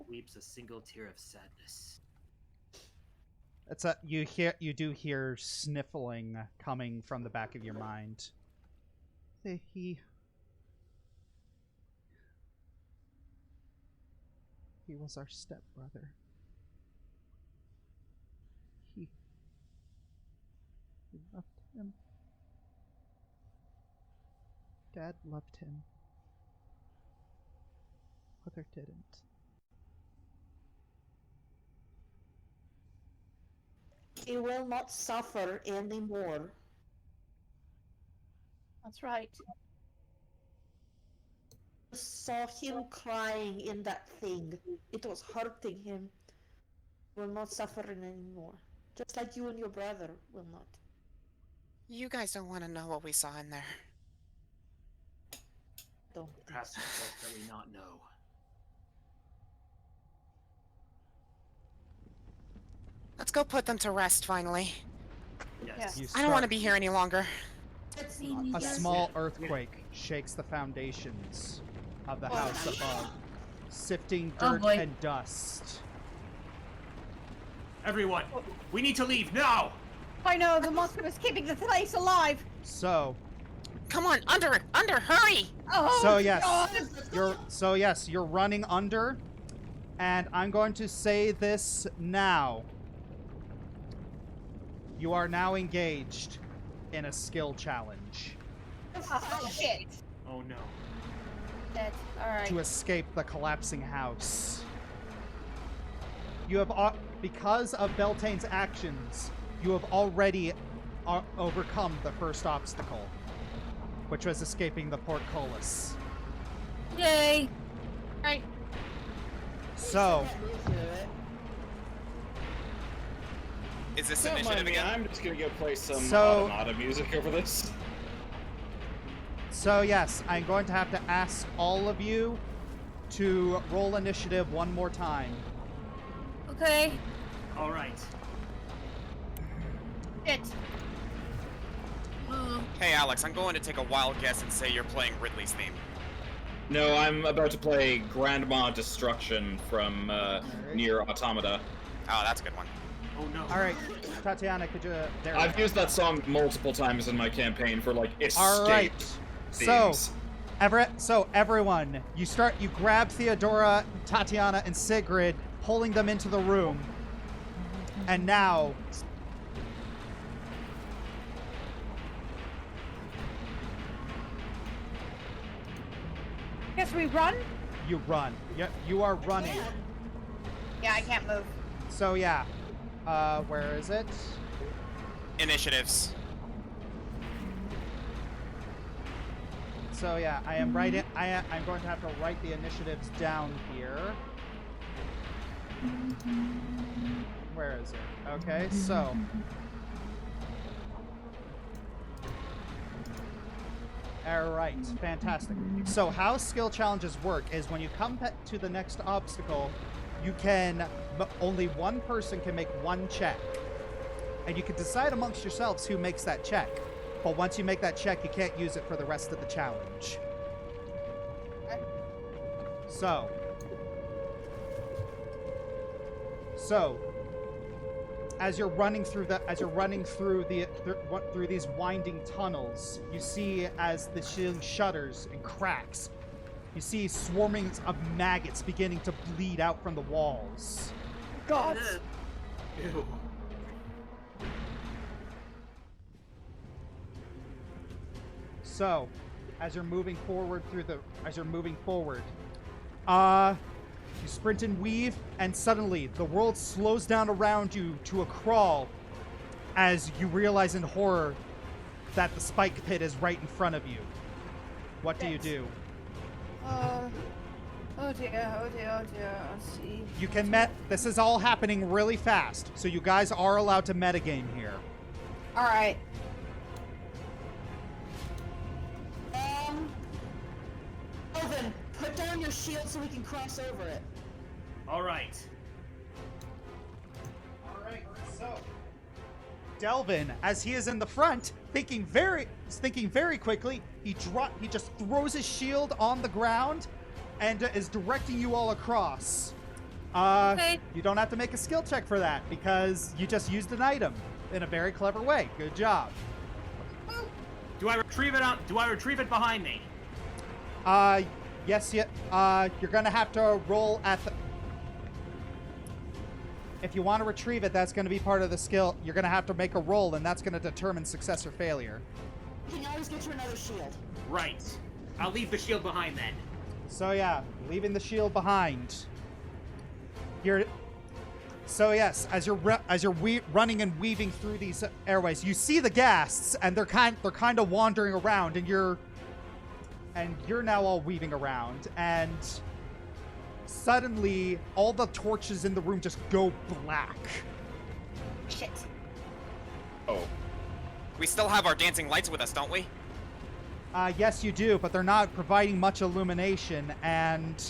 weeps a single tear of sadness. It's you do hear sniffling coming from the back of your mind. He was our stepbrother. We loved him. Dad loved him. Mother didn't. He will not suffer anymore. That's right. I saw him crying in that thing. It was hurting him. He will not suffer anymore. Just like you and your brother will not. You guys don't want to know what we saw in there. Don't. Perhaps it's best that we not know. Let's go put them to rest, finally. Yes. You I don't want to be here any longer. It's A not. A Yes. small earthquake shakes the foundations of the house above, sifting dirt boy. and dust. Everyone, we need to leave now! I know, the monster is keeping the place alive! So, Come on, under, hurry! Oh, yes, you're running under, and I'm going to say this now. You are now engaged in a skill challenge Oh, shit. Oh no. Dead. Alright. to escape the collapsing house. You have, because of Beltane's actions, you have already overcome the first obstacle, which was escaping the portcullis. Yay! Right. So, Is this Don't initiative mind me, again? I'm just gonna go play some So- automata music over this. so yes, I'm going to have to ask all of you to roll initiative one more time. Okay. Alright. Shit. Hey, Alex, I'm going to take a wild guess and say you're playing Ridley's theme. No, I'm about to play Grandma Destruction from Nier Automata. Oh, that's a good one. Oh no. All right, Tatyana, could you? There. I've used that song multiple times in my campaign for like escape All right. themes. So everyone, you grab Theodora, Tatyana, and Sygrid, pulling them into the room, and now. Guess we run? You run. You are running. Yeah, I can't move. So yeah, where is it? Initiatives. So yeah, I'm going to have to write the initiatives down here. Where is it? Okay, so. Alright, fantastic. So how skill challenges work is when you come to the next obstacle, you can, only one person can make one check. And you can decide amongst yourselves who makes that check. But once you make that check, you can't use it for the rest of the challenge. So, as you're running through through these winding tunnels, you see as the ceiling shudders and cracks, you see swarmings of maggots beginning to bleed out from the walls. God. Ew. So, as you're moving forward you sprint and weave, and suddenly the world slows down around you to a crawl as you realize in horror that the spike pit is right in front of you. What do you do? Oh dear, oh dear, oh dear. Let's see. You can this is all happening really fast, so you guys are allowed to metagame here. Alright. Delvon, put down your shield so we can cross over it. Alright. Alright, so Delvon, as he is in the front, thinking very quickly, he just throws his shield on the ground and is directing you all across. Okay. You don't have to make a skill check for that because you just used an item in a very clever way. Good job. Do I retrieve it? Do I retrieve it behind me? Yes. You're gonna have to roll at the. If you want to retrieve it, that's going to be part of the skill. You're going to have to make a roll, and that's going to determine success or failure. You can always get you another shield. Right. I'll leave the shield behind then. So yeah, leaving the shield behind. So yes, as you're running and weaving through these airways, you see the ghasts, and they're kind of wandering around, and you're now all weaving around, and suddenly all the torches in the room just go black. Shit. Oh. We still have our dancing lights with us, don't we? Yes, you do, but they're not providing much illumination, and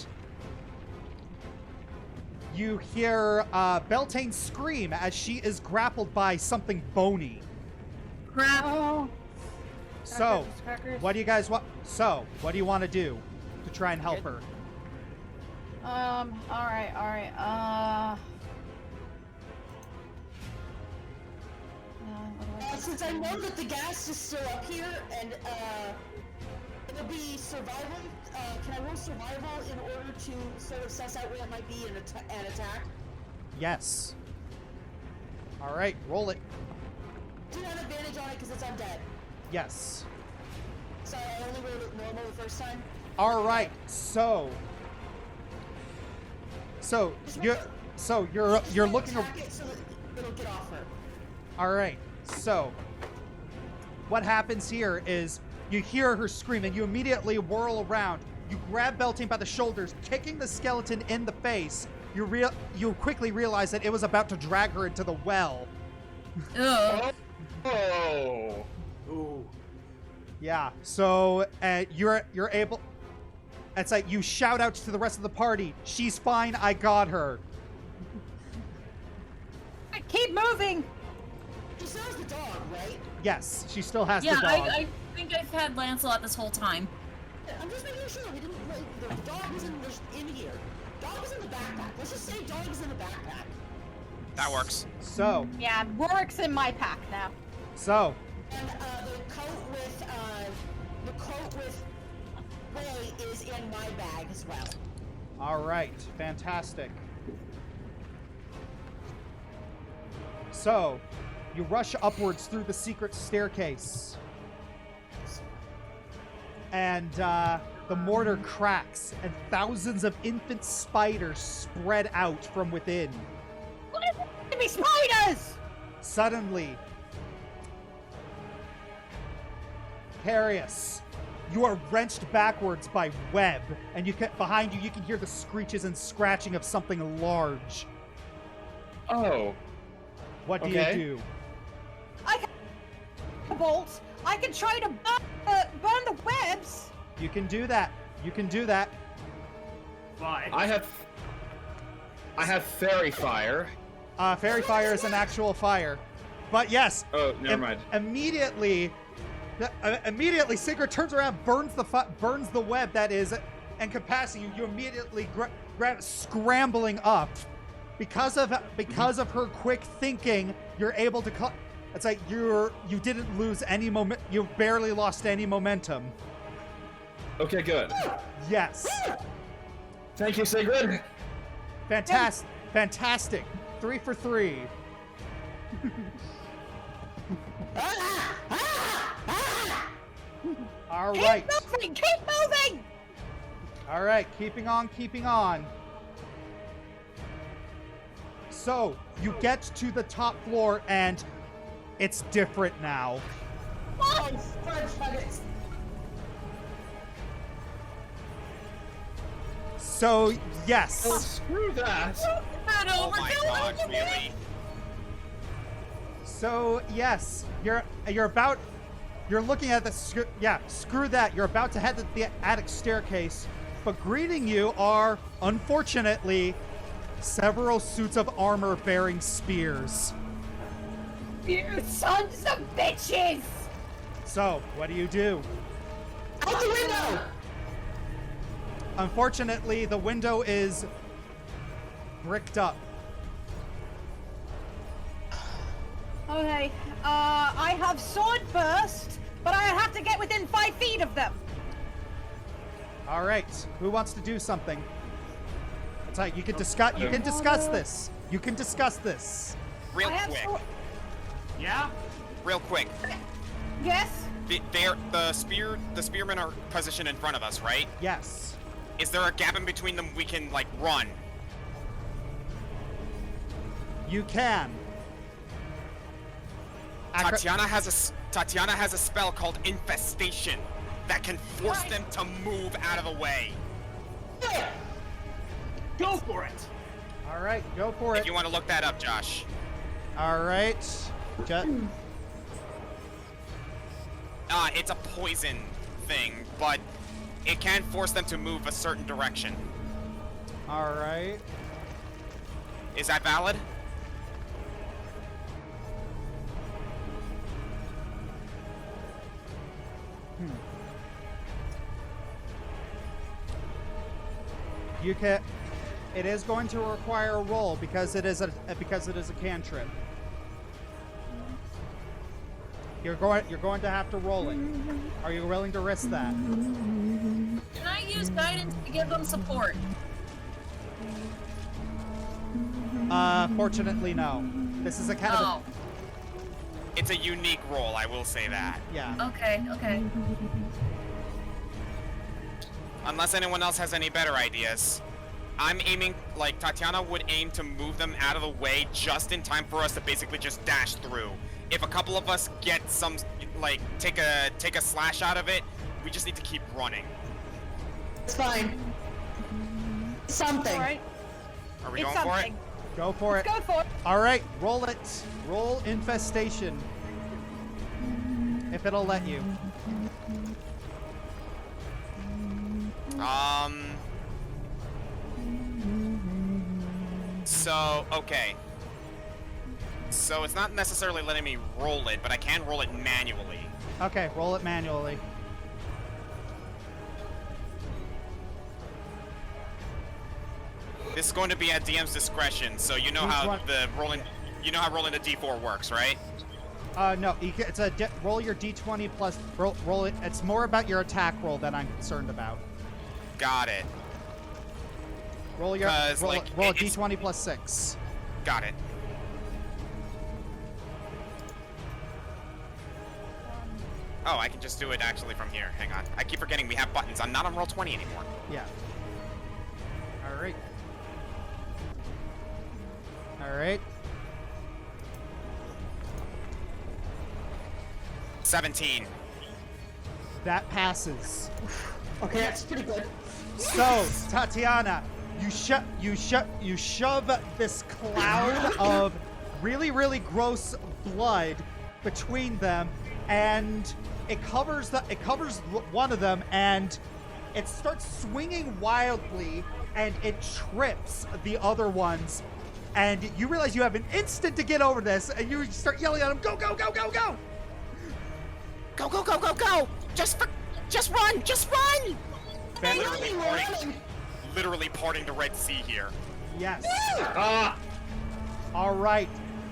you hear Beltane scream as she is grappled by something bony. Crap. Oh. So, what do you guys want? So, what do you want to do to try and help her? All right. Since I know that the gas is still up here, and it'll be survival, can I roll survival in order to sort of suss out where it might be an attack? Yes. All right, roll it. Do you have advantage on it because it's undead? Yes. So I only rolled it normal the first time? All right, so you're looking. Attack it so that it'll get off her. All right, so what happens here is you hear her scream and you immediately whirl around. You grab Beltane by the shoulders, kicking the skeleton in the face. You quickly realize that it was about to drag her into the well. Ugh. Oh. Ooh. Yeah. So you're able. It's like you shout out to the rest of the party. She's fine. I got her. Keep moving. She still has the dog, right? Yes, she still has Yeah, the dog. I think I've had Lancelot this whole time. I'm just making sure we didn't. The dog was in here. Dog is in the backpack. Let's just say dog is in the backpack. That works. So. Yeah, Rorik's in my pack now. So. And the coat with Ray is in my bag as well. All right, fantastic. So, you rush upwards through the secret staircase. And the mortar cracks, and thousands of infant spiders spread out from within. What is it? Be spiders! Suddenly, Kerius, you are wrenched backwards by web, and behind you can hear the screeches and scratching of something large. Oh. What do Okay. you do? I can bolt. I can try to burn the webs. You can do that. You can do that. Fine. I have fairy fire. Fairy fire is an actual fire. But yes. Oh, never mind. Immediately, Sygrid turns around, burns the web that is encompassing you. You immediately grab, scrambling up. Because of her quick thinking, you're able to. It's like you didn't lose any moment. You barely lost any momentum. Okay, good. Yes. Thank you, Sygrid. Fantastic. 3 for 3. All right. Keep moving. All right, keeping on. So, you get to the top floor, and it's different now. Oh, fudge nuggets. So, yes. Oh, screw that. Oh my god, really? So, yes, you're looking at the, screw that. You're about to head to the attic staircase, but greeting you are, unfortunately, several suits of armor bearing spears. You sons of bitches! So, what do? Out the window! Unfortunately, the window is bricked up. Okay. I have sword burst, but I have to get within 5 feet of them. All right. Who wants to do something? It's like you can discuss. You can discuss this. You can discuss this. Real I have quick. sword- Yeah? Real quick. Yes. The spearmen are positioned in front of us, right? Yes. Is there a gap in between them we can like run? You can. Tatyana has a spell called Infestation that can force Right. them to move out of the way. Go for it! All right. Go for If it. you want to look that up, Josh. All right. It's a poison thing, but it can force them to move a certain direction. All right. Is that valid? You can. It is going to require a roll because it is a cantrip. You're going to have to roll it. Are you willing to risk that? Can I use guidance to give them support? Fortunately, no. This is a kind of Oh, It's a unique role, I will say that. yeah. okay, okay. Unless anyone else has any better ideas. I'm aiming, like, Tatyana would aim to move them out of the way just in time for us to basically just dash through. If a couple of us get some, like, take a slash out of it, we just need to keep running. It's fine. Something. All right. Are we It's going for it? something. Go for it. Go for it. All right, roll it. Roll infestation. If it'll let you. So, okay. So it's not necessarily letting me roll it, but I can roll it manually. Okay, roll it manually. This is going to be at DM's discretion, so you know Who's how run- rolling the D4 works, right? No, it's a roll your d20 plus roll it. It's more about your attack roll that I'm concerned about. Got it. Roll your 'Cause, roll, like, roll a it's- d20 plus 6. Got it. Oh, I can just do it actually from here. Hang on. I keep forgetting we have buttons. I'm not on roll 20 anymore. Yeah. All right. All right. 17. That passes. Okay, that's pretty good. So, Tatyana, you shove this cloud of really, really gross blood between them, and it covers one of them, and it starts swinging wildly, and it trips the other ones. And you realize you have an instant to get over this, and you start yelling at them, "Go, go, go, go, go!" Go, go, go, go, go! Just run! Just run! Literally parting the Red Sea here. Yes. Ah! All right.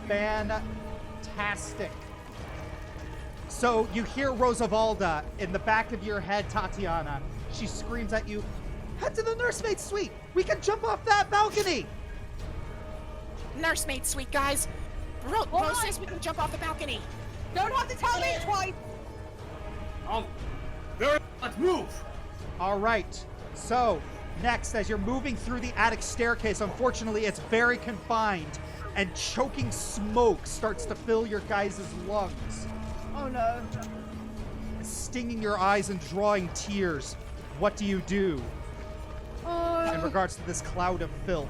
Fantastic. So you hear Rosavalda in the back of your head, Tatyana. She screams at you, "Head to the nursemaid suite! We can jump off that balcony!" Nursemaid suite, guys. Rose Why? says we can jump off the balcony. Don't have to tell me twice. Oh, there. Let's move. All right. So next, as you're moving through the attic staircase, unfortunately, it's very confined, and choking smoke starts to fill your guys' lungs, Oh no. stinging your eyes and drawing tears. What do you do in regards to this cloud of filth?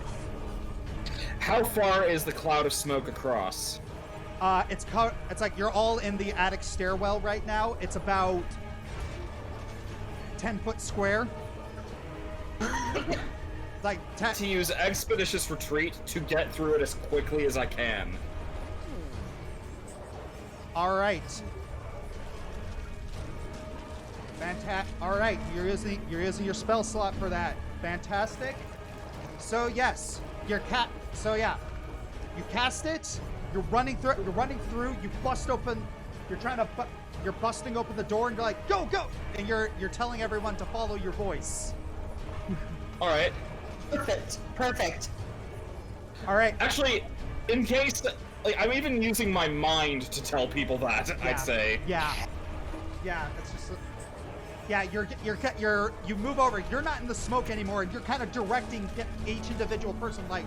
How far is the cloud of smoke across? It's like you're all in the attic stairwell right now. It's about 10 foot square. Like To use expeditious retreat to get through it as quickly as I can. All right. All right, you're using your spell slot for that. Fantastic. So yes, So yeah, you cast it. You're running through. You bust open. You're busting open the door and you're like, go, go, and you're telling everyone to follow your voice. All right. Perfect. All right. Actually, in case, like, I'm even using my mind to tell people that. Yeah. I'd say. Yeah. It's just. Yeah, you move over. You're not in the smoke anymore, and you're kind of directing each individual person, like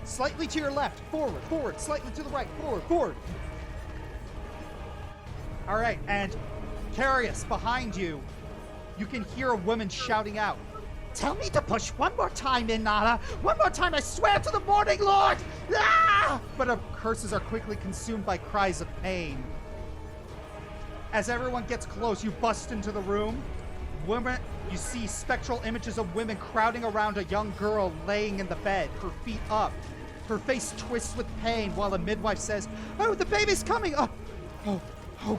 slightly to your left, forward, slightly to the right, forward. All right, and Kerius, behind you, you can hear a woman shouting out, "Tell me to push one more time, Inara! One more time, I swear to the Morning Lord!" Ah! But her curses are quickly consumed by cries of pain. As everyone gets close, you bust into the room. You see spectral images of women crowding around a young girl laying in the bed, her feet up. Her face twists with pain while a midwife says, "Oh, the baby's coming! Oh,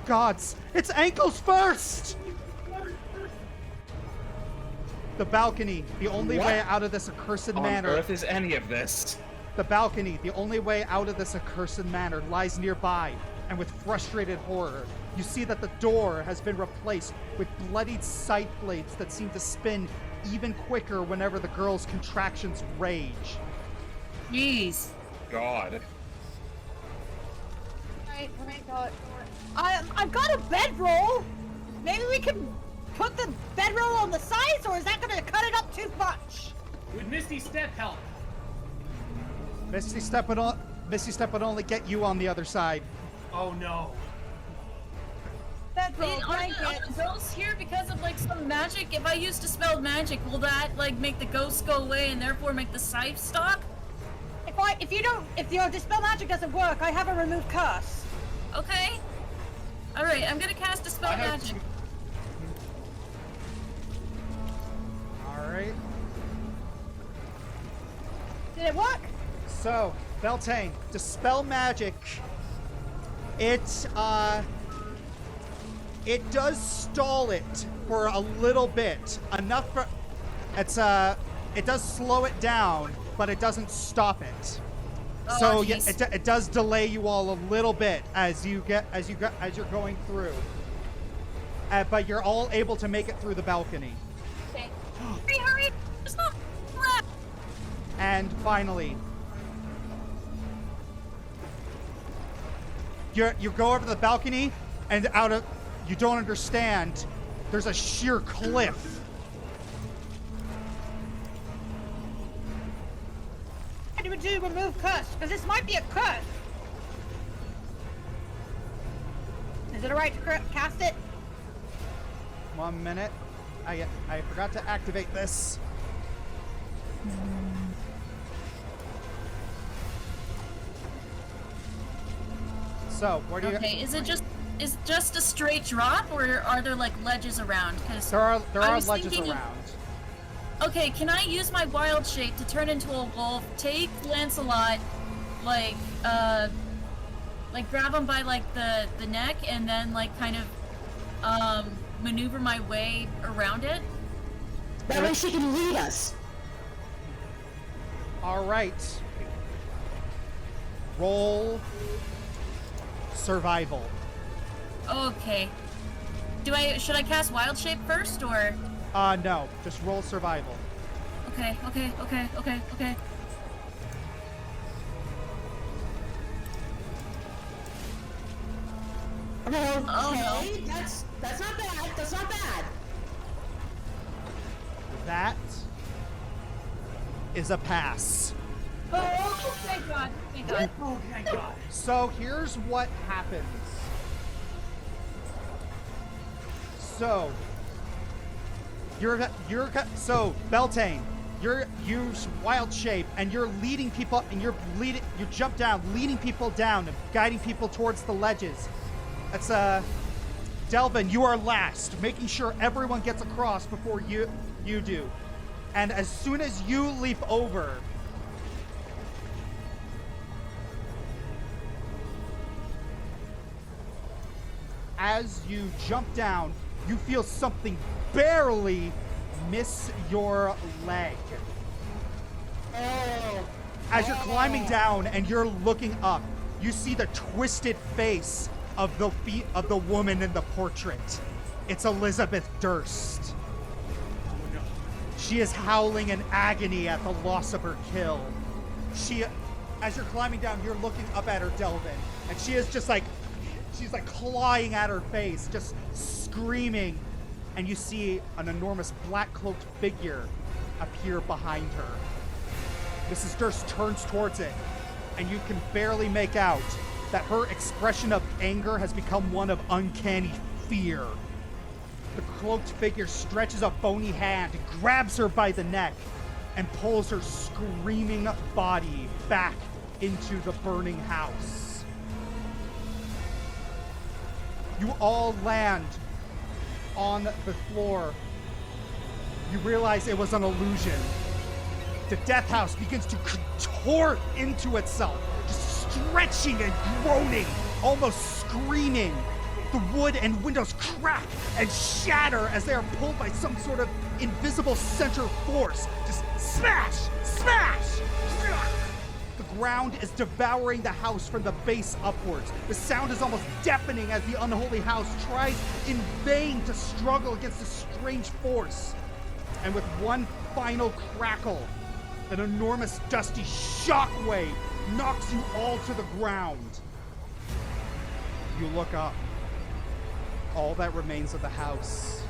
gods! It's ankles first!" The balcony, the only way out of this accursed manor. On earth is any of this? The balcony, the only way out of this accursed manor, lies nearby, and with frustrated horror, you see that the door has been replaced with bloodied scythe blades that seem to spin even quicker whenever the girl's contractions rage. Jeez. God. Right, God. I've got a bedroll! Maybe we can put the bedroll on the sides, or is that gonna cut it up too much? Would Misty Step help? Misty Step would only get you on the other side. Oh no. Bedroll, Are blanket. the ghosts here because of like some magic? If I use Dispel Magic, will that like make the ghosts go away and therefore make the scythe stop? If your Dispel Magic doesn't work, I have a Remove Curse. Okay. Alright, I'm gonna cast Dispel Magic. Alright. Did it work? So, Beltane, Dispel Magic. It does stall it for a little bit. Enough for it does slow it down, but it doesn't stop it. Oh, So geez. it does delay you all a little bit as you're going through. But you're all able to make it through the balcony. Okay. Hurry! There's no left! And finally, you go over to the balcony, and you don't understand, there's a sheer cliff. How do we do Remove Curse? Because this might be a curse. Is it alright to cast it? 1 minute. I forgot to activate this. So, where do you... Okay, is it just a straight drop, or are there like ledges around? Because There are ledges around. Okay, can I use my wild shape to turn into a wolf, take Lancelot, like grab him by like the neck, and then like kind of maneuver my way around it? That way she can lead us. All right. Roll survival. Okay. Should I cast wild shape first, or? No, just roll survival. Okay. Okay, Oh, no. that's not bad. That's not bad. That is a pass. Oh, thank God. Thank God. Oh thank God. So here's what happens. So so Beltane, you use wild shape and you're leading people, and you jump down, leading people down and guiding people towards the ledges. That's Delvon, you are last, making sure everyone gets across before you do. And as soon as you leap over, as you jump down, you feel something barely miss your leg. Oh As you're climbing down and you're looking up, you see the twisted face of the woman in the portrait. It's Elizabeth Durst. Oh no. She is howling in agony at the loss of her kill. As you're climbing down, you're looking up at her, Delvon, and she is just like, she's like clawing at her face, just screaming. And you see an enormous black-cloaked figure appear behind her. Mrs. Durst turns towards it, and you can barely make out that her expression of anger has become one of uncanny fear. The cloaked figure stretches a bony hand, grabs her by the neck, and pulls her screaming body back into the burning house. You all land on the floor. You realize it was an illusion. The death house begins to contort into itself, just stretching and groaning, almost screaming. The wood and windows crack and shatter as they are pulled by some sort of invisible center force. Just smash, smash! The ground is devouring the house from the base upwards. The sound is almost deafening as the unholy house tries in vain to struggle against this strange force. And with one final crackle, an enormous dusty shockwave knocks you all to the ground. You look up. All that remains of the house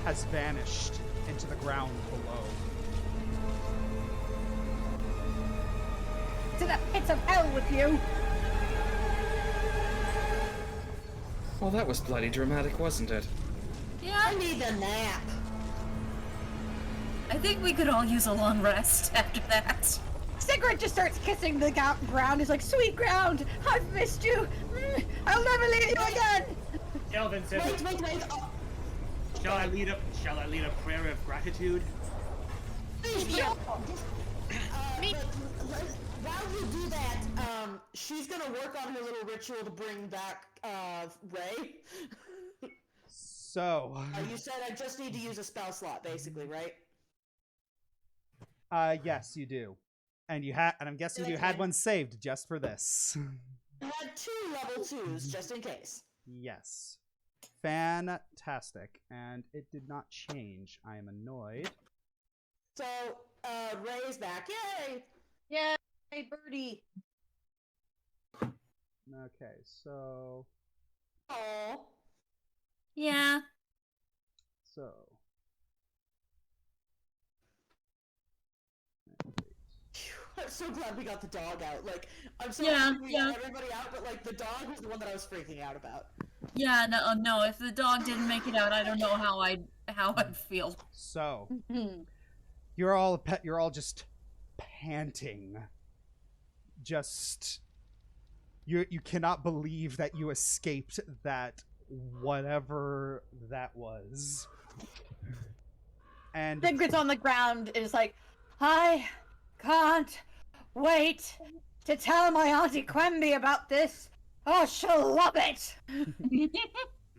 has vanished into the ground below. To the pits of hell with you! Well, that was bloody dramatic, wasn't it? Yeah, I need a nap. I think we could all use a long rest after that. Sygrid just starts kissing the ground. He's like, sweet ground, I've missed you. I'll never leave you again. Delvon said, Wait. Oh, shall I lead a prayer of gratitude? please, Yeah. While you do that, she's gonna work on her little ritual to bring back Ray. So, You said I just need to use a spell slot, basically, right? yes, you do. And I'm guessing you had one saved just for this. I had 2 level 2s, just in case. Yes. Fantastic. And it did not change. I am annoyed. So, Ray's back. Yay! Yay, birdie. Okay, so... Oh. Yeah. So... I'm so glad we got the dog out. Like, I'm so Yeah, happy we got everybody out, but like the dog was the one that I was freaking out about. Yeah, no, if the dog didn't make it out, I don't know how I'd feel. So... You're all just panting. Just... You cannot believe that you escaped that whatever that was. And Sygrid's on the ground and is like, I can't wait to tell my Auntie Quemby about this. Oh, she'll love it.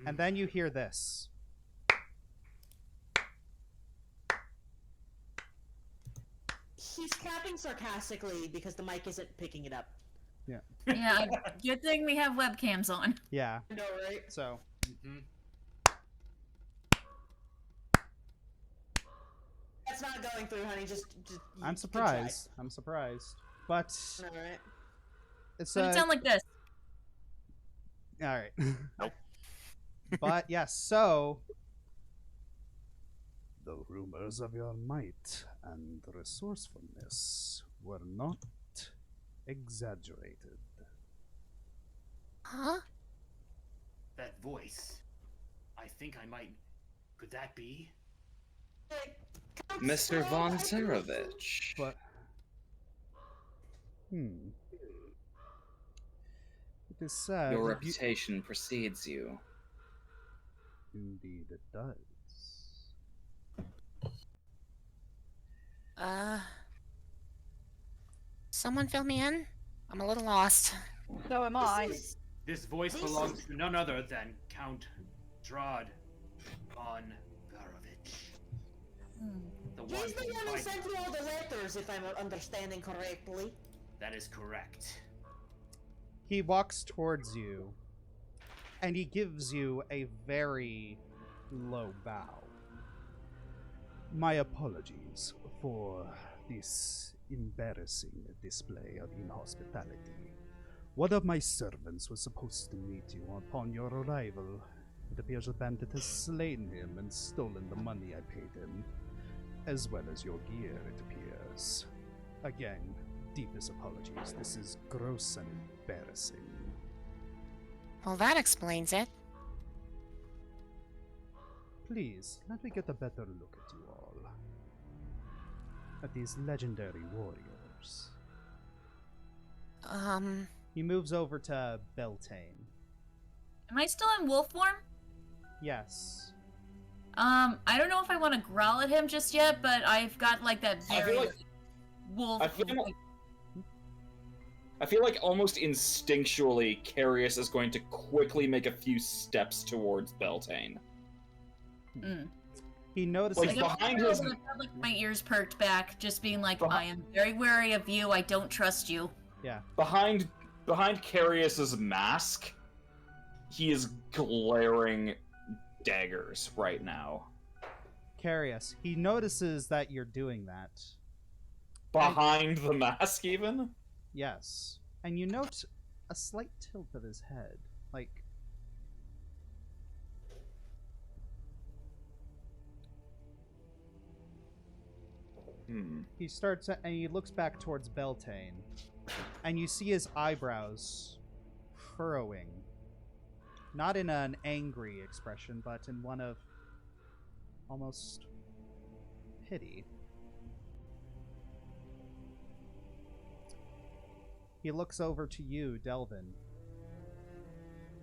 and then you hear this. He's clapping sarcastically because the mic isn't picking it up. Yeah, good thing we have webcams on. Yeah. I know, right? So, That's not going through, honey. Just I'm surprised. I'm surprised. But All right. it's But it sound like this. all right. Nope. But yes, so the rumors of your might and resourcefulness were not exaggerated. Huh? That voice. I think I might. Could that be? Mr. Von Sarovich. But it is said. Your reputation precedes you. Indeed, it does. Someone fill me in? I'm a little lost. So am I. This voice belongs to none other than Count Strahd von Varovich. The one He's the one who sent you all the letters, powers, if I'm understanding correctly. That is correct. He walks towards you, and he gives you a very low bow. My apologies for this embarrassing display of inhospitality. One of my servants was supposed to meet you upon your arrival. It appears a bandit has slain him and stolen the money I paid him, as well as your gear, it appears. Again, deepest apologies. This is gross and embarrassing. Well, that explains it. Please, let me get a better look at you all. At these legendary warriors. He moves over to Beltane. Am I still in wolf form? Yes. I don't know if I want to growl at him just yet, but I've got like that I very feel like wolf. I feel like almost instinctually, Kerius is going to quickly make a few steps towards Beltane. He notices Like, behind his- I've got, like, my ears perked back, just being like, I am very wary of you. I don't trust you. Yeah. Behind Kerius's mask, he is glaring daggers right now. Kerius. He notices that you're doing that. Behind the mask, even? Yes. And you note a slight tilt of his head. Like... He starts and he looks back towards Beltane, and you see his eyebrows furrowing. Not in an angry expression, but in one of almost pity. He looks over to you, Delvon.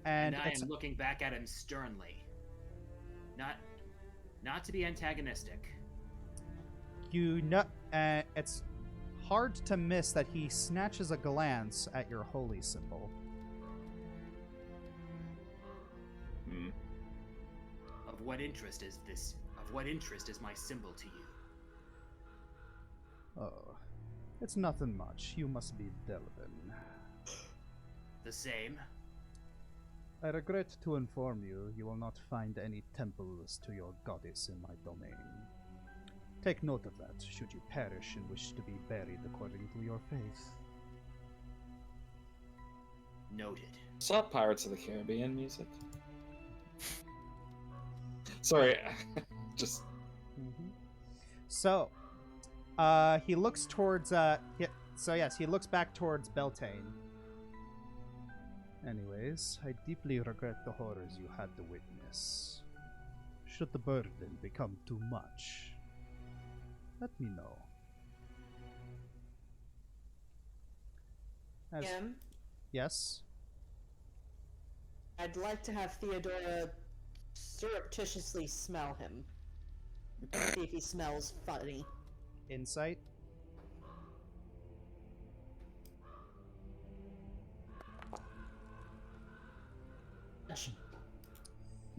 And I it's am looking back at him sternly. Not to be antagonistic. you know, it's hard to miss that he snatches a glance at your holy symbol. Of what interest is this? Of what interest is my symbol to you? Oh, it's nothing much. You must be Delvon. The same. I regret to inform you, you will not find any temples to your goddess in my domain. Take note of that, should you perish and wish to be buried according to your faith. Noted. Stop Pirates of the Caribbean music. Sorry, just... So, he looks towards, he looks back towards Beltane. Anyways, I deeply regret the horrors you had to witness. Should the burden become too much, let me know. Em, Yes? I'd like to have Theodora surreptitiously smell him. See if he smells funny. Insight?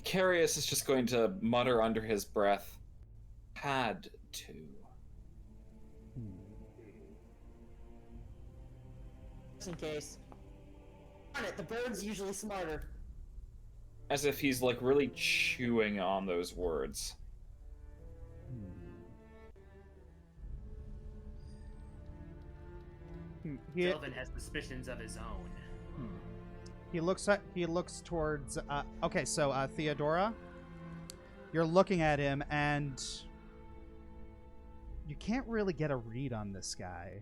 Kerius is just going to mutter under his breath, had to. Just in case. Darn it, the bird's usually smarter. As if he's, like, really chewing on those words. Delvon has suspicions of his own. He looks towards, okay, so, Theodora, you're looking at him, and you can't really get a read on this guy.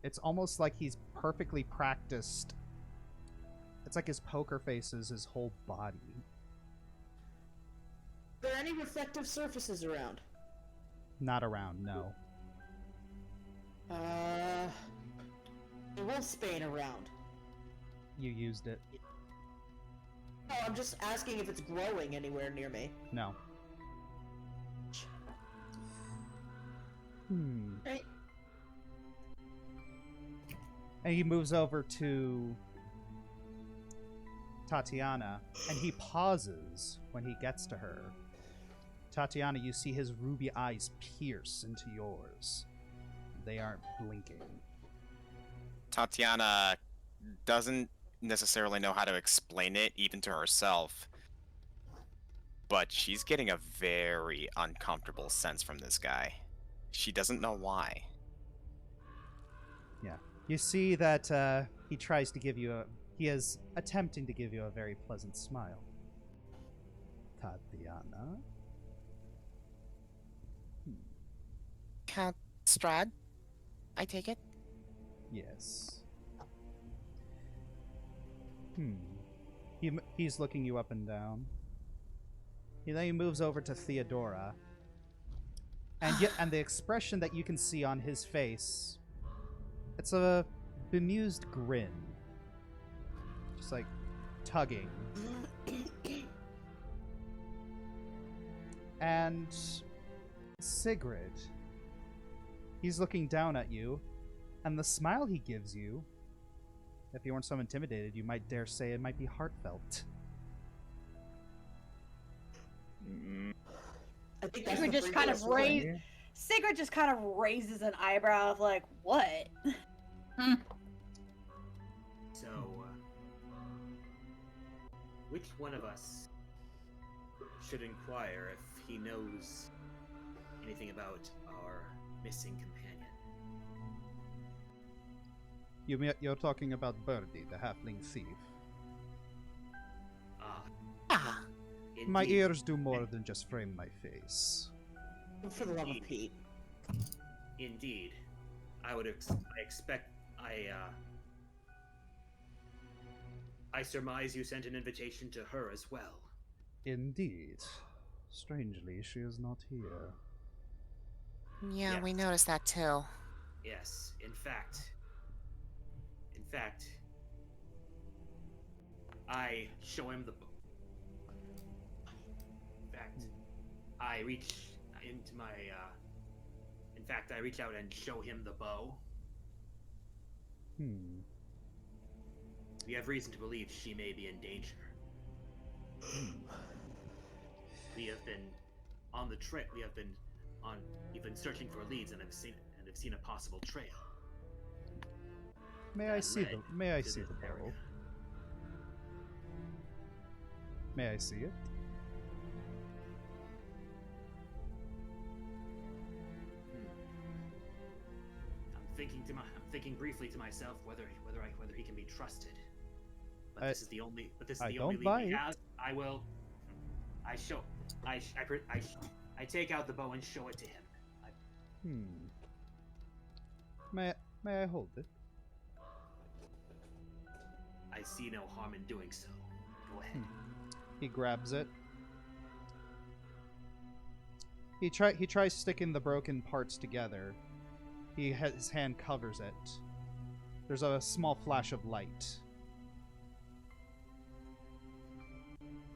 It's almost like he's perfectly practiced. It's like his poker face is his whole body. Are there any reflective surfaces around? Not around, no. Wolfsbane around. You used it. Oh, I'm just asking if it's growing anywhere near me. No. Right. And he moves over to Tatyana, and he pauses when he gets to her. Tatyana, you see his ruby eyes pierce into yours. They aren't blinking. Tatyana doesn't necessarily know how to explain it, even to herself. But she's getting a very uncomfortable sense from this guy. She doesn't know why. Yeah. You see that he tries to give you a... He is attempting to give you a very pleasant smile. Tatyana? Count Strahd, I take it? Yes. He's looking you up and down. Then he moves over to Theodora. And the expression that you can see on his face, it's a bemused grin. Just like tugging. And Sygrid, he's looking down at you, and the smile he gives you, if you weren't so intimidated, you might dare say it might be heartfelt. I think that's Sigrid the just kind of previous one. Sigrid just kind of raises an eyebrow of like, what? So, which one of us should inquire if he knows anything about our missing companion? You're talking about Birdie, the halfling thief. Ah. My Indeed. ears do more than just frame my face. For the love of Pete. Indeed. I expect I surmise you sent an invitation to her as well. Indeed. Strangely, she is not here. Yeah, Yes. we noticed that too. Yes, in fact, I show him the. In fact, I reach into my. In fact, I reach out and show him the bow. We have reason to believe she may be in danger. We have been on the trail. We've been searching for leads and have seen a possible trail. May I that see led the May I to see this the bow? area. May I see it? I'm thinking briefly to myself whether he can be trusted. But I- this is the only. But this is I the don't only buy lead we it. have. I will. I take out the bow and show it to him. May I hold it? I see no harm in doing so. Go ahead. He grabs it. He tries sticking the broken parts together. His hand covers it. There's a small flash of light.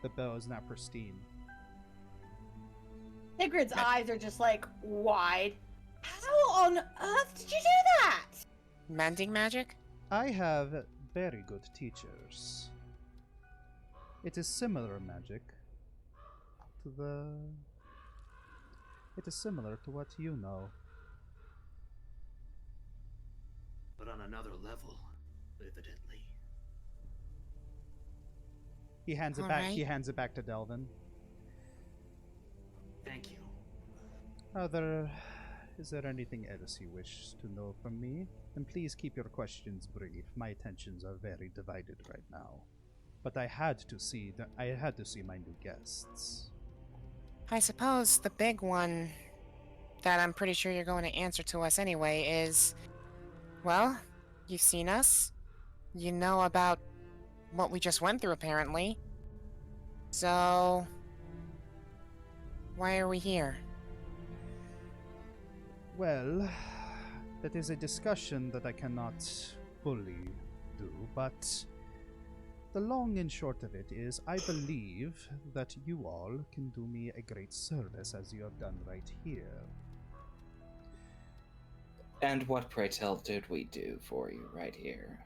The bow is now pristine. Sigrid's eyes are just like wide. How on earth did you do that? Mending magic? I have very good teachers. It is similar magic to the... It is similar to what you know. But on another level, evidently. He hands it All back. right. He hands it back to Delvon. Thank you. Is there anything else you wish to know from me? And please keep your questions brief. My attentions are very divided right now. But I had to see my new guests. I suppose the big one that I'm pretty sure you're going to answer to us anyway is, well, you've seen us. You know about what we just went through, apparently. So, why are we here? Well, that is a discussion that I cannot fully do, but the long and short of it is I believe that you all can do me a great service as you have done right here. And what, pray tell, did we do for you right here?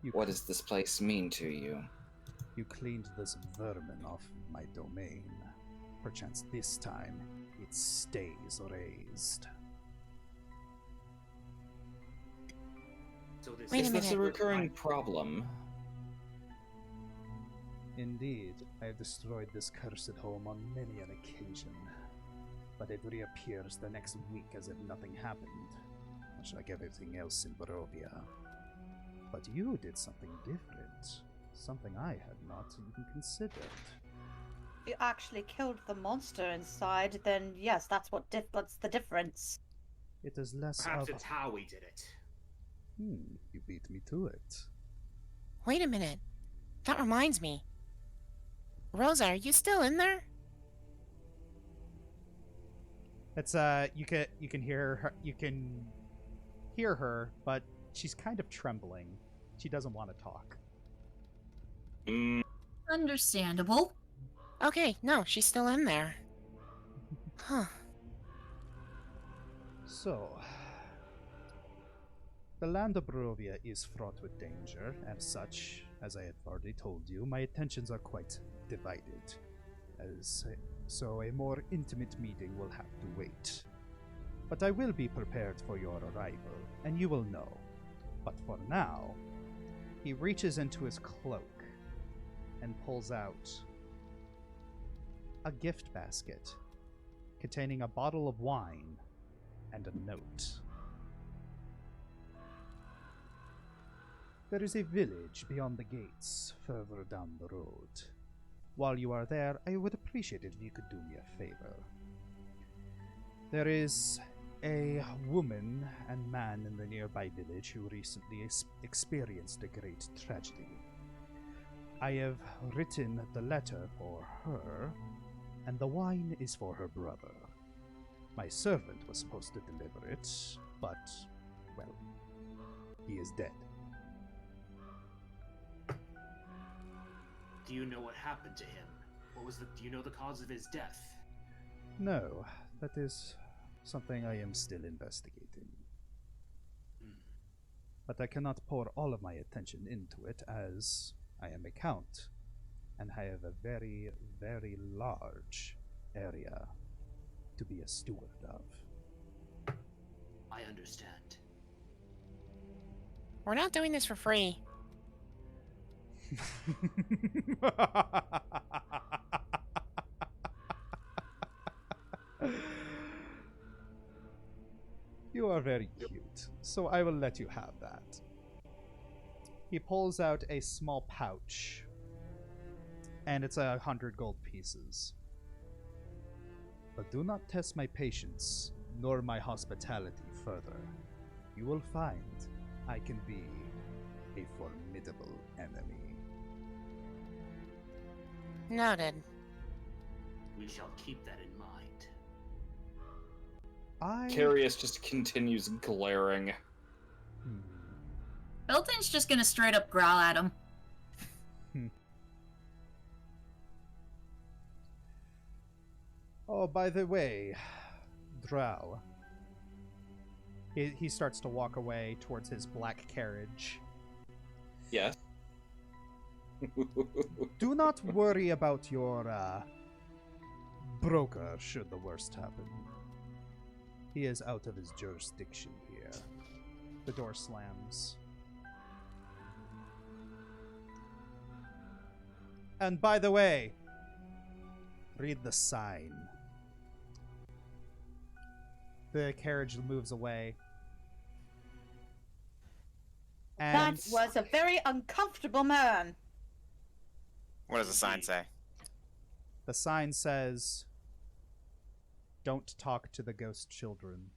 You, What does this place mean to you? you cleaned this vermin off my domain. Perchance this time it stays raised. So this Wait a Is this a minute. recurring problem? Indeed, I have destroyed this cursed home on many an occasion, but it reappears the next week as if nothing happened, much like everything else in Barovia. But you did something different, something I had not even considered. If you actually killed the monster inside, then yes, that's what's the difference. It is less Perhaps of... it's how we did it. You beat me to it. Wait a minute. That reminds me. Rosa, are you still in there? It's you can hear her, but she's kind of trembling. She doesn't want to talk. Understandable. Okay, no, she's still in there. Huh. So, the land of Barovia is fraught with danger. As such, as I have already told you, my attentions are quite divided. So a more intimate meeting will have to wait. But I will be prepared for your arrival, and you will know. But for now, he reaches into his cloak and pulls out a gift basket containing a bottle of wine and a note. There is a village beyond the gates, further down the road. While you are there, I would appreciate it if you could do me a favor. There is a woman and man in the nearby village who recently experienced a great tragedy. I have written the letter for her, and the wine is for her brother. My servant was supposed to deliver it, but, well, he is dead. Do you know what happened to him? Do you know the cause of his death? No, that is something I am still investigating. But I cannot pour all of my attention into it, as I am a count, and I have a very, very large area to be a steward of. I understand. We're not doing this for free. You are very cute, so I will let you have that. He pulls out a small pouch, and it's 100 gold pieces. But do not test my patience, nor my hospitality further. You will find I can be a formidable enemy. Noted. We shall keep that in mind. Kerius just continues glaring. Beltane's just gonna straight up growl at him. Oh, by the way, Drow. He starts to walk away towards his black carriage. Yes. Do not worry about your broker should the worst happen. He is out of his jurisdiction here. The door slams. And by the way, read the sign. The carriage moves away. And That was a very uncomfortable man. What does the sign say? the sign says, "Don't talk to the ghost children."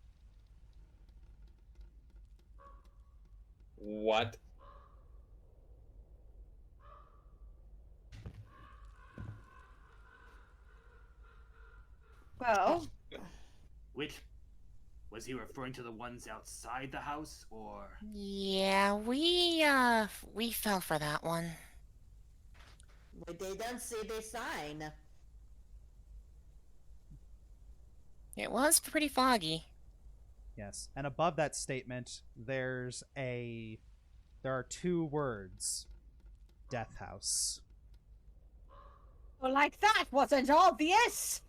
What? Well, Which was he referring to the ones outside the house, or Yeah, we fell for that one. But they don't see the sign. It was pretty foggy. Yes, and above that statement, there are two words: Death House. well, like that wasn't obvious.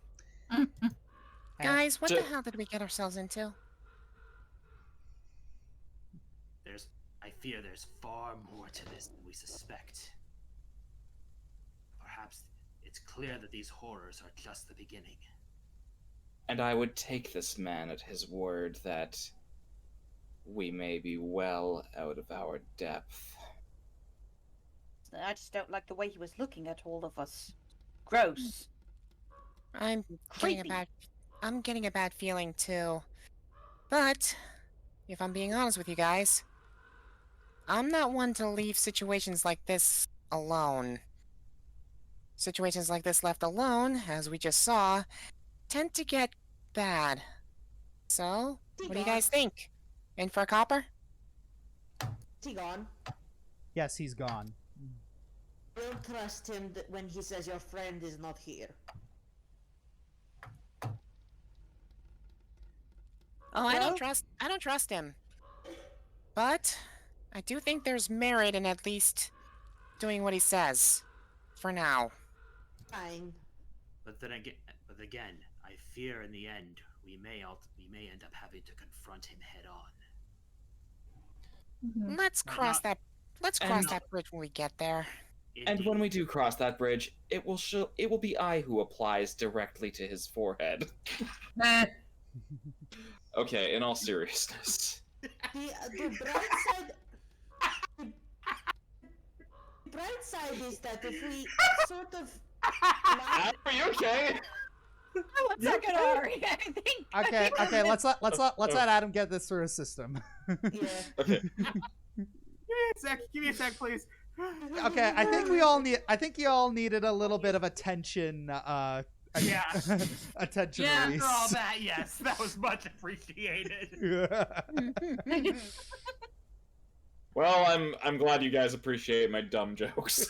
Guys, what the Ju- hell did we get ourselves into? I fear there's far more to this than we suspect. Perhaps it's clear that these horrors are just the beginning. And I would take this man at his word that we may be well out of our depth. I just don't like the way he was looking at all of us. Gross. I'm Creepy. getting a bad feeling too. But if I'm being honest with you guys, I'm not one to leave situations like this alone. Situations like this left alone, as we just saw, tend to get bad. So, what do you guys think? In for a copper? Is he gone? Yes, he's gone. Don't trust him when he says your friend is not here. Oh, I Well- don't trust him. But I do think there's merit in at least doing what he says. For now. Fine. But again, I fear in the end we may end up having to confront him head on. Let's Not- cross not- that bridge when we get there. And when we do cross that bridge, it will be I who applies directly to his forehead. Okay, in all seriousness. The bright side. The bright side is that if we sort of. Are you okay? One second, Ari. I think. Okay. Let's let Adam get this through his system. Yeah. Okay. Give me a sec, please. Okay, I think you all needed a little bit of attention. Yeah. Attention Yeah, release. after all that, yes, that was much appreciated. Well, I'm glad you guys appreciate my dumb jokes.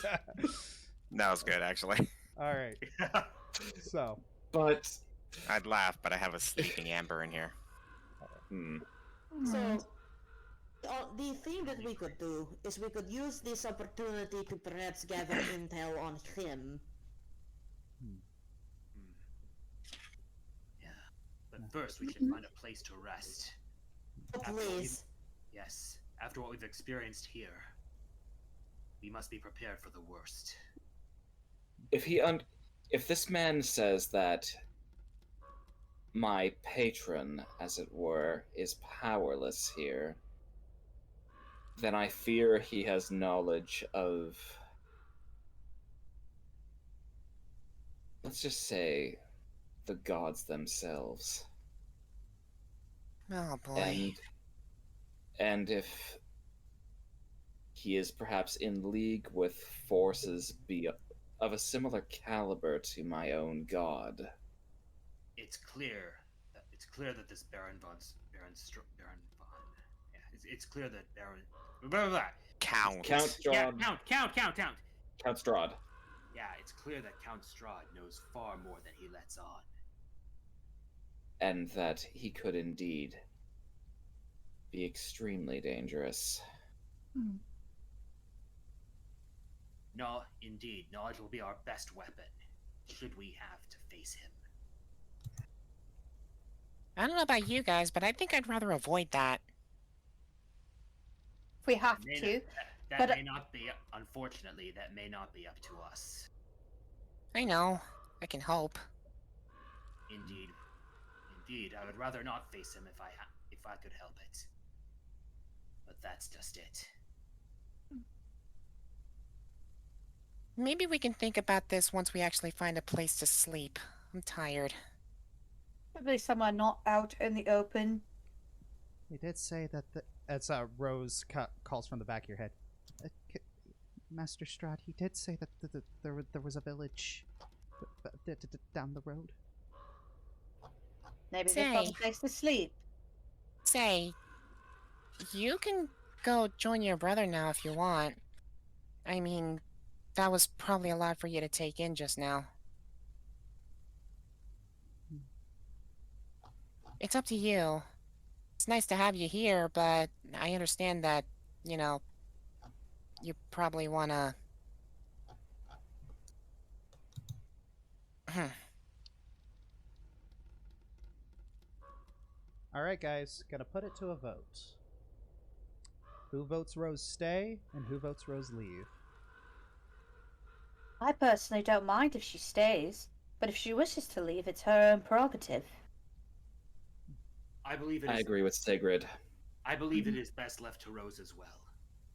That was good, actually. All right. So. But I'd laugh, but I have a sleeping amber in here. So, the thing that we could do is we could use this opportunity to perhaps gather intel on him. Yeah. But first, we should find a place to rest. Oh, please. Yes. After what we've experienced here, we must be prepared for the worst. if this man says that my patron, as it were, is powerless here, then I fear he has knowledge of, let's just say, the gods themselves. Oh boy. And if he is perhaps in league with forces of a similar caliber to my own god. It's clear that this Baron von. Yeah, it's clear that Baron. Blah, blah, blah. Count. Count Strahd. Yeah, count. Count Strahd. Yeah, it's clear that Count Strahd knows far more than he lets on. And that he could indeed be extremely dangerous. No, indeed, knowledge will be our best weapon, should we have to face him. I don't know about you guys, but I think I'd rather avoid that. If we have May to. That But- may not be, unfortunately, that may not be up to us. I know. I can hope. Indeed, I would rather not face him if I could help it. But that's just it. Maybe we can think about this once we actually find a place to sleep. I'm tired. Probably somewhere not out in the open. He did say that as Rose calls from the back of your head. Master Strahd, he did say that there was a village down the road. Maybe they found a Say. place to sleep. Say, you can go join your brother now if you want. I mean, that was probably a lot for you to take in just now. It's up to you. It's nice to have you here, but I understand that, you know, you probably wanna... Alright, guys. Gotta put it to a vote. Who votes Rose stay, and who votes Rose leave? I personally don't mind if she stays, but if she wishes to leave, it's her own prerogative. I believe it I is. agree with Sygrid. I believe it is best left to Rose as well.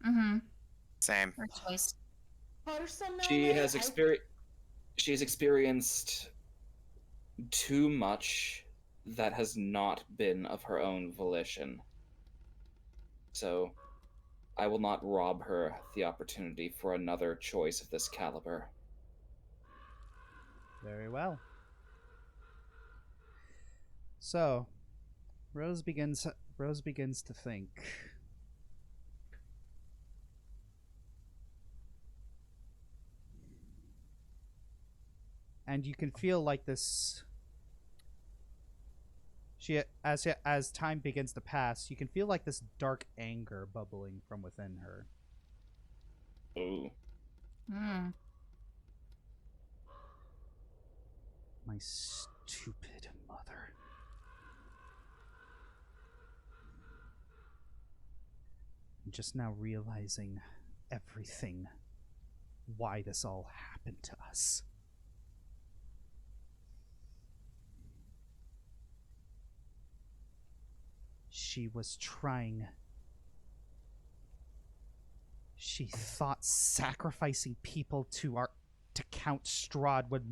Mm-hmm. Same. Her choice. She has she's experienced too much that has not been of her own volition. So I will not rob her the opportunity for another choice of this caliber. Very well. So, Rose begins to think. And you can feel like this as time begins to pass, you can feel like this dark anger bubbling from within her. Ooh. Mm. My stupid mother. I'm just now realizing everything. Why this all happened to us. She was trying. She thought sacrificing people to Count Strahd would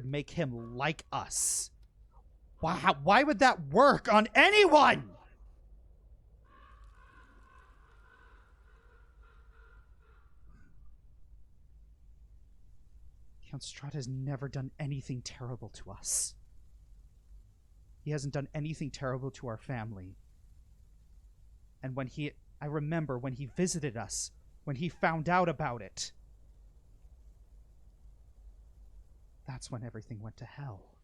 make him like us. Why would that work on anyone? Count Strahd has never done anything terrible to us. He hasn't done anything terrible to our family. And I remember when he visited us, when he found out about it. That's when everything went to hell.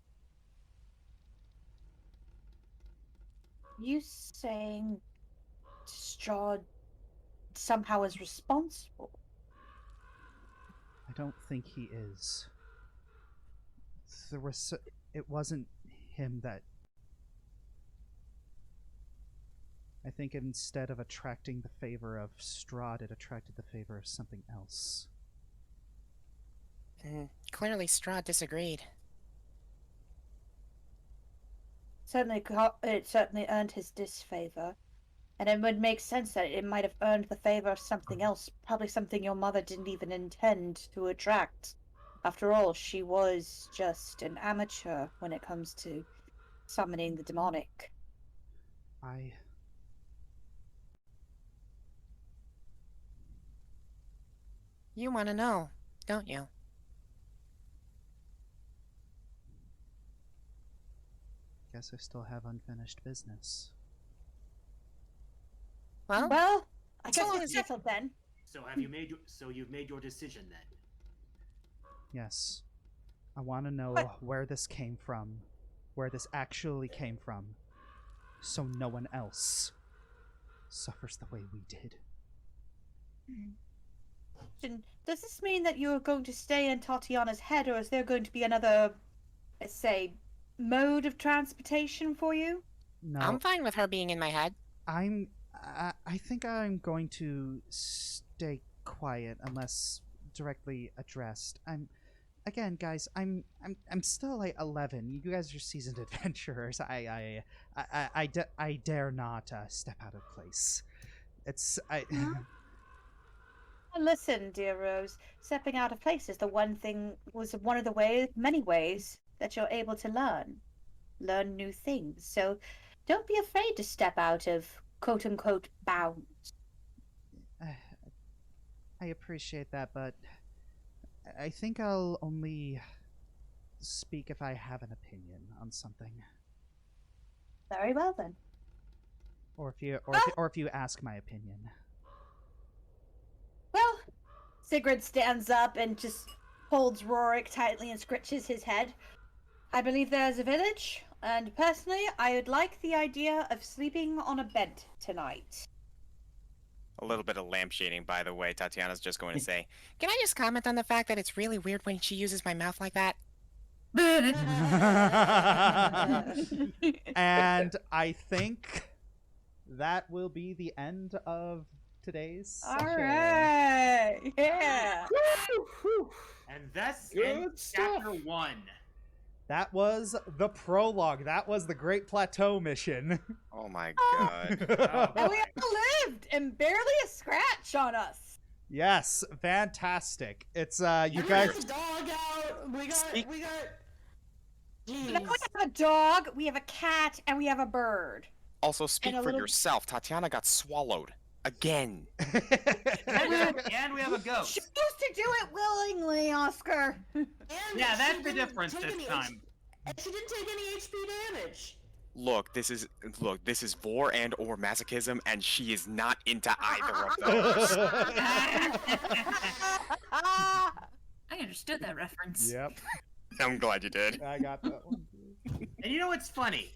You saying Strahd somehow is responsible? I don't think he is. It wasn't him that... I think instead of attracting the favor of Strahd, it attracted the favor of something else. Clearly Strahd disagreed. It certainly earned his disfavor. And it would make sense that it might have earned the favor of something else, probably something your mother didn't even intend to attract. After all, she was just an amateur when it comes to summoning the demonic. You want to know, don't you? Guess I still have unfinished business. Well, I so guess long it's as settled then. So you've made your decision then? Yes. I want to know where this came from. Where this actually came from. So no one else suffers the way we did. Does this mean that you're going to stay in Tatyana's head, or is there going to be another, let's say, mode of transportation for you? No. I'm fine with her being in my head. I think I'm going to stay quiet unless directly addressed. Again, guys, I'm still like 11. You guys are seasoned adventurers. I dare not step out of place. Listen, dear Rose, stepping out of place is one of the many ways that you're able to learn new things. So don't be afraid to step out of quote-unquote bounds. I appreciate that, but I think I'll only speak if I have an opinion on something. Very well then. Or if you ask my opinion. Well, Sygrid stands up and just holds Rorik tightly and scritches his head. I believe there's a village, and personally, I would like the idea of sleeping on a bed tonight. A little bit of lampshading, by the way, Tatyana's just going to say. Can I just comment on the fact that it's really weird when she uses my mouth like that? And I think that will be the end of today's session. All right. Yeah. And that's Good ends stuff. chapter 1. That was the prologue. That was the Great Plateau mission. Oh my god. And we all lived, and barely a scratch on us. Yes, fantastic. It's you We guys. got the dog out. We got. Now we Jeez. have a dog, we have a cat, and we have a bird. Also, speak And a for little- yourself. Tatyana got swallowed. Again. And we have a ghost. Choose to do it willingly, Oscar. And Yeah, she that's the didn't difference take this any time. And she didn't take any HP damage. Look, this is vor and or masochism, and she is not into either of those. I understood that reference. Yep, I'm glad you did. I got that one. And you know what's funny?